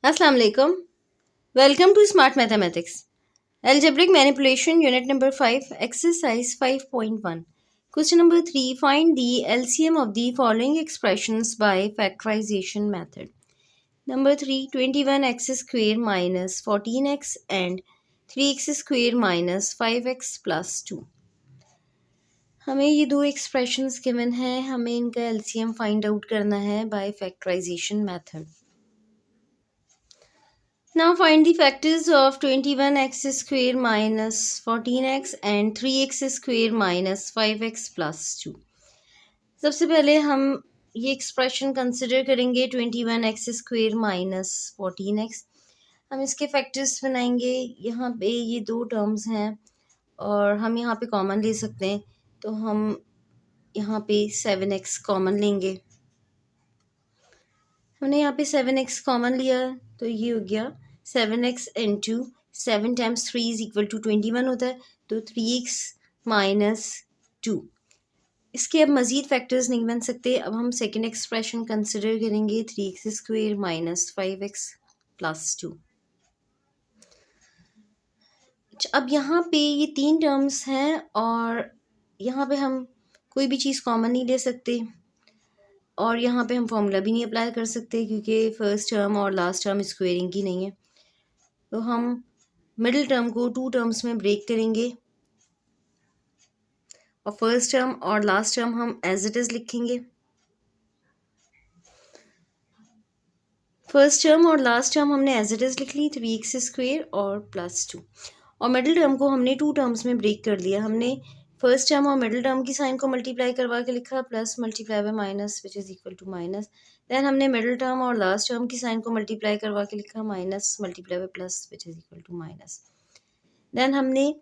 Assalamu alaikum. Welcome to Smart Mathematics. Algebraic Manipulation Unit number 5, Exercise 5.1. Question number 3. Find the LCM of the following expressions by factorization method. Number 3. 21x square minus 14x and 3x square minus 5x plus 2. हमें ये दो expressions given हैं, हमें इनका LCM find out करना है by factorization method. Now find the factors of 21x square minus 14x and 3x square minus 5x plus 2. सबसे पहले हम ये एक्सप्रेशन कंसिडर करेंगे 21x स्क्वेयर माइनस 14x. हम इसके फैक्टर्स बनाएंगे. यहाँ पे ये दो टर्म्स हैं और हम यहाँ पे कॉमन ले सकते हैं, तो हम यहाँ पे 7x कॉमन लेंगे. हमने यहाँ पे 7x कॉमन लिया तो ये हो गया 7x into 7 times 3 is equal to 21 होता है, तो 3x माइनस 2. इसके अब मज़ीद फैक्टर्स नहीं बन सकते. अब हम सेकेंड एक्सप्रेशन कंसिडर करेंगे 3x square minus 5x plus 2. अब यहाँ पे ये तीन टर्म्स हैं और यहाँ पे हम कोई भी चीज़ कॉमन नहीं ले सकते और यहाँ पे हम फॉर्मूला भी नहीं अप्लाई कर सकते क्योंकि फर्स्ट टर्म और लास्ट टर्म स्क्वेयरिंग की नहीं है. तो हम मिडिल टर्म को टू टर्म्स में ब्रेक करेंगे और फर्स्ट टर्म और लास्ट टर्म हम एज इट इज़ लिखेंगे. फर्स्ट टर्म और लास्ट टर्म हमने एज इट इज़ लिख ली 3x स्क्वेयर और प्लस 2, और मिडिल टर्म को हमने टू टर्म्स में ब्रेक कर लिया. हमने फर्स्ट टर्म और मिडिल टर्म की साइन को मल्टीप्लाई करवा के लिखा plus multiply by minus which is equal to minus. Then हमने मिडिल टर्म और लास्ट टर्म की साइन को मल्टीप्लाई करवा के लिखा minus multiply by plus which is equal to minus. Then हमने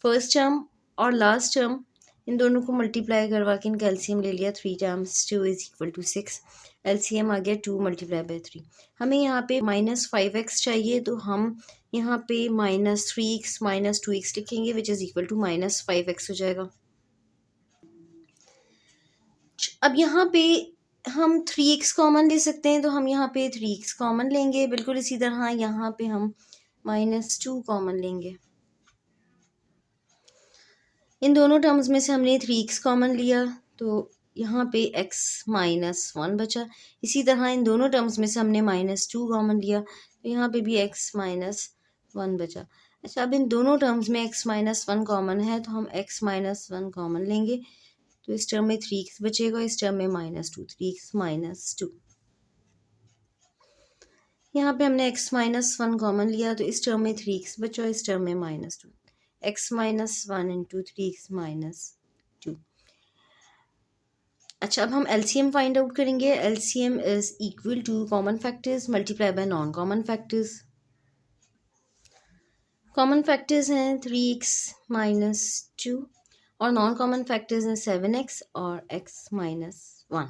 फर्स्ट टर्म और लास्ट टर्म इन दोनों को मल्टीप्लाई करवा के इनका एलसीएम ले लिया. 3 times 2 is equal to 6. LCM आ गया 2 मल्टीप्लाई बाय 3. हमें यहाँ पे माइनस 5x चाहिए, तो हम यहाँ पे माइनस 3x माइनस 2x लिखेंगे which is equal to minus 5x हो जाएगा. अब यहाँ पे हम 3x कॉमन ले सकते हैं, तो हम यहाँ पे 3x कॉमन लेंगे. बिल्कुल इसी तरह यहाँ पे हम माइनस 2 कॉमन लेंगे. इन दोनों टर्म्स में से हमने 3x कॉमन लिया तो यहाँ पे x माइनस 1 बचा. इसी तरह इन दोनों टर्म्स में से हमने माइनस 2 कॉमन लिया तो यहाँ पे भी x माइनस 1 बचा. अच्छा, अब इन दोनों टर्म्स में x माइनस 1 कॉमन है तो हम x माइनस 1 कॉमन लेंगे, तो इस टर्म में 3x बचेगा, इस टर्म में माइनस 2, 3x माइनस 2. यहाँ पे हमने x माइनस 1 कॉमन लिया तो इस टर्म में 3x बचा, इस टर्म में minus 2. x minus 1 into 3x minus 2. अच्छा, अब हम एलसीएम फाइंड आउट करेंगे. LCM is equal to common factors multiply by non common factors. Common factors हैं 3x माइनस 2 और नॉन कॉमन फैक्टर्स हैं 7x और x minus 1.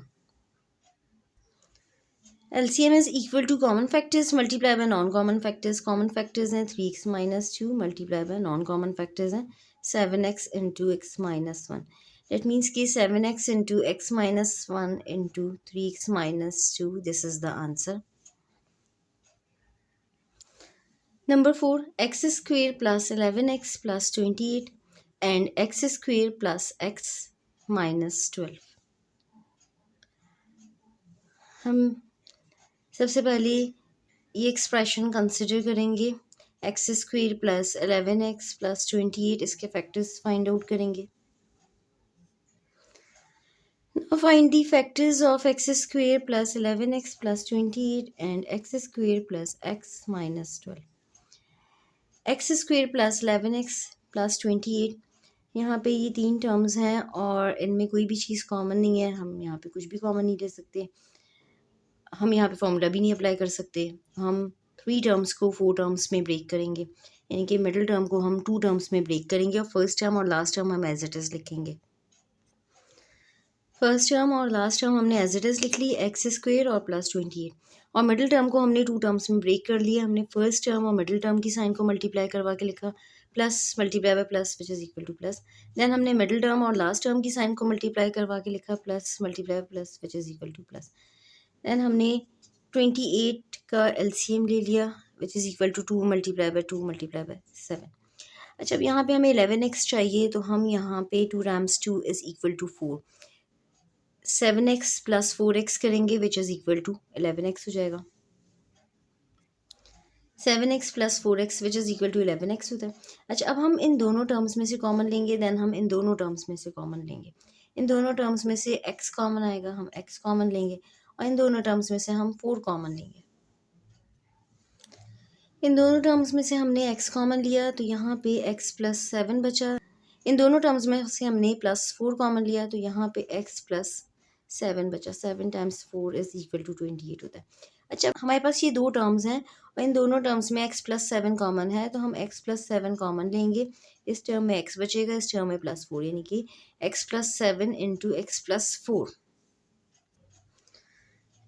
LCM is equal to common factors multiply by non-common factors. Common factors हैं 3x minus 2 multiply by non-common factors हैं 7x into x minus 1. That means कि 7x into x minus 1 into 3x minus 2. This is the answer. Number 4. X square plus 11x plus 28 and x square plus x minus 12. हम सबसे पहले ये expression consider करेंगे. X square plus 11x plus 28, इसके factors find out करेंगे. Find the factors of x square plus 11x plus 28 and x square plus x minus 12. X square plus 11x plus 28, यहाँ पे ये तीन टर्म्स हैं और इनमें कोई भी चीज़ कॉमन नहीं है. हम यहाँ पे कुछ भी कॉमन नहीं ले सकते. हम यहाँ पे फॉर्मूला भी नहीं अप्लाई कर सकते. हम 3 टर्म्स को 4 टर्म्स में ब्रेक करेंगे, यानी कि मिडिल टर्म को हम 2 टर्म्स में ब्रेक करेंगे और फर्स्ट टर्म और लास्ट टर्म हम एज इट इज़ लिखेंगे. फर्स्ट टर्म और लास्ट टर्म हमने एज इट इज़ लिख ली एक्स स्क्वेयर और प्लस 28, और मिडिल टर्म को हमने 2 टर्म्स में ब्रेक कर लिया. हमने फर्स्ट टर्म और मिडिल टर्म की साइन को मल्टीप्लाई करवा के लिखा plus multiply by plus which is equal to plus. Then हमने मिडिल टर्म और लास्ट टर्म की साइन को मल्टीप्लाई करवा के लिखा plus multiply by plus which is equal to plus. Then हमने 28 का LCM ले लिया which is equal to 2 multiply by 2 multiply by 7। अच्छा, अब यहाँ पे हमें 11x चाहिए, तो हम यहाँ पे 2 times 2 is equal to 4, 7x plus 4x करेंगे विच इज़ इक्वल टू 11x हो जाएगा। 7x plus 4x which is equal to 11x होता है। अच्छा, अब हम इन दोनों टर्म्स में से कॉमन लेंगे, देन हम इन दोनों टर्म्स में से कॉमन लेंगे। इन दोनों टर्म्स में से x कॉमन आएगा, हम x कॉमन लेंगे, और इन दोनों टर्म्स में से हम 4 कॉमन लेंगे। इन दोनों टर्म्स में से हमने x कॉमन लिया, तो यहाँ पे x प्लस 7 बचा। इन दोनों टर्म्स में से हमने प्लस 4 कॉमन लिया, तो यहाँ पे x प्लस 7 बचा। 7 टाइम्स 4 इज़ इक्वल टू 28 होता है। अच्छा, हमारे पास ये दो टर्म्स हैं और इन दोनों टर्म्स में x प्लस 7 कॉमन है, तो हम x प्लस 7 कॉमन लेंगे। इस टर्म में x बचेगा, इस टर्म में प्लस 4, यानी कि x plus 7 into x plus 4।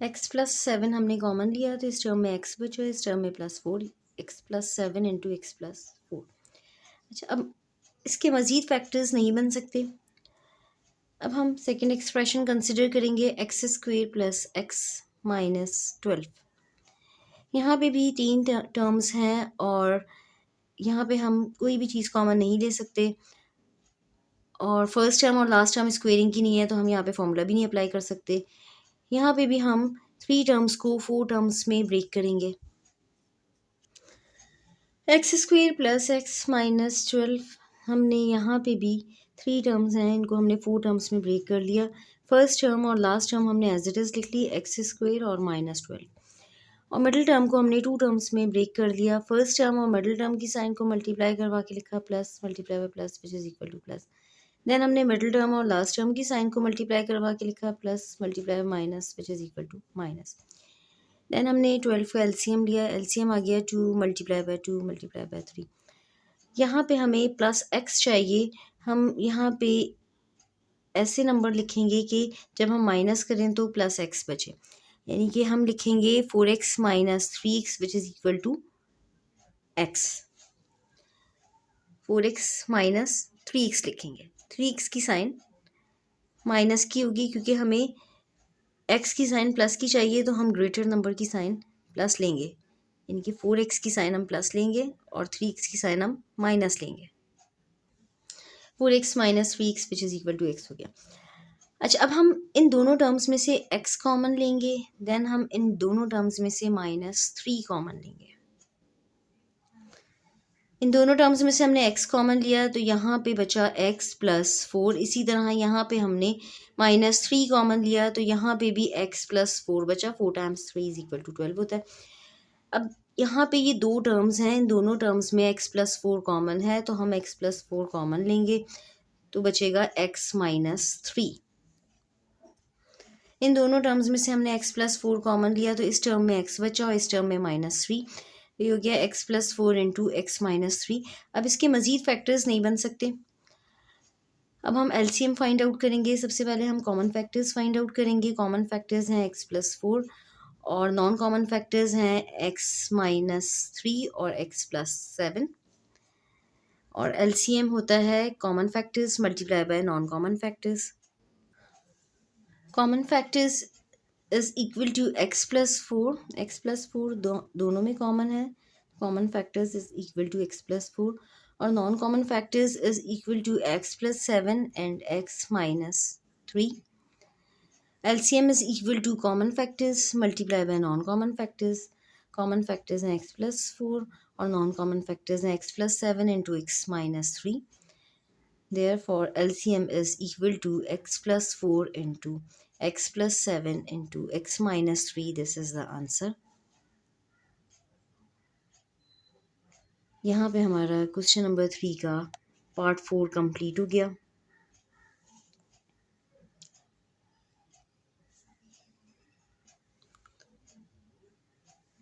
x plus 7 हमने कॉमन लिया, तो इस टर्म में x बचा, इस टर्म में plus 4, x plus 7 into x plus 4। अच्छा, अब इसके मज़ीद फैक्टर्स नहीं बन सकते। अब हम सेकेंड एक्सप्रेशन कंसिडर करेंगे, x square plus x minus 12। यहाँ पे भी 3 टर्म्स हैं और यहाँ पे हम कोई भी चीज़ कॉमन नहीं ले सकते, और फर्स्ट टर्म और लास्ट टर्म स्क्वेयरिंग की नहीं है, तो हम यहाँ पे फॉर्मूला भी नहीं अप्लाई कर सकते। यहाँ पे भी हम 3 टर्म्स को 4 टर्म्स में ब्रेक करेंगे। X square plus x minus 12, हमने यहाँ पे भी 3 टर्म्स हैं, इनको हमने 4 टर्म्स में ब्रेक कर लिया। फर्स्ट टर्म और लास्ट टर्म हमने एज इट इज़ लिख ली, एक्स स्क्वेयर और माइनस 12, और मिडिल टर्म को हमने 2 टर्म्स में ब्रेक कर लिया। फर्स्ट टर्म और मिडिल टर्म की साइन को मल्टीप्लाई करवा के लिखा, plus multiply by plus which is equal to plus. Then हमने मिडिल टर्म और लास्ट टर्म की साइन को मल्टीप्लाई करवा के लिखा, plus multiply by minus which is equal to minus. Then हमने 12 का एलसीएम लिया, एलसीएम आ गया 2 मल्टीप्लाई बाय 2 मल्टीप्लाई बाय 3। यहाँ पे हमें प्लस x चाहिए, हम यहाँ पे ऐसे नंबर लिखेंगे कि जब हम माइनस करें तो प्लस x बचे, यानी कि हम लिखेंगे 4x minus 3x which is equal to x। 4x minus 3x लिखेंगे, 3x की साइन माइनस की होगी, क्योंकि हमें x की साइन प्लस की चाहिए, तो हम ग्रेटर नंबर की साइन प्लस लेंगे, यानी कि 4x की साइन हम प्लस लेंगे और 3x की साइन हम माइनस लेंगे। 4x minus 3x which is equal to x हो गया। अच्छा, अब हम इन दोनों टर्म्स में से x कॉमन लेंगे, देन हम इन दोनों टर्म्स में से माइनस 3 कॉमन लेंगे। इन दोनों टर्म्स में से हमने x कॉमन लिया, तो यहाँ पे बचा x प्लस 4। इसी तरह यहाँ पे हमने माइनस 3 कॉमन लिया, तो यहाँ पे भी x प्लस 4 बचा। 4 टाइम्स 3 इज इक्वल टू 12 होता है। अब यहाँ पे ये दो टर्म्स हैं, इन दोनों टर्म्स में x प्लस 4 कॉमन है, तो हम x प्लस 4 कॉमन लेंगे, तो बचेगा x माइनस 3। इन दोनों टर्म्स में से हमने x प्लस 4 कॉमन लिया, तो इस टर्म में x बचा और इस टर्म में माइनस 3, ये हो गया x plus 4 into x minus 3। अब इसके मज़ीद फैक्टर्स नहीं बन सकते। अब हम एलसीएम फाइंड आउट करेंगे। सबसे पहले हम कॉमन फैक्टर्स फाइंड आउट करेंगे। कॉमन फैक्टर्स हैं x प्लस 4 और नॉन कॉमन फैक्टर्स हैं x माइनस 3 और x प्लस 7, और एलसीएम होता है common factors multiply by non common factors. Common factors is equal to x plus 4, x plus 4 दोनों में कॉमन है। Common factors is equal to x plus 4, और non common factors is equal to x plus 7 and x minus 3। LCM is equal to common factors multiply by non-common factors. Common factors हैं x plus 4 और non-common factors हैं x plus 7 into x minus 3. Therefore, LCM is equal to x plus 4 into x plus 7 into x minus 3. This is the answer. यहाँ पे हमारा question number 3 का part 4 complete हो गया।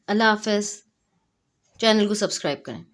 अल्लाह हाफ़िज़। चैनल को सब्सक्राइब करें।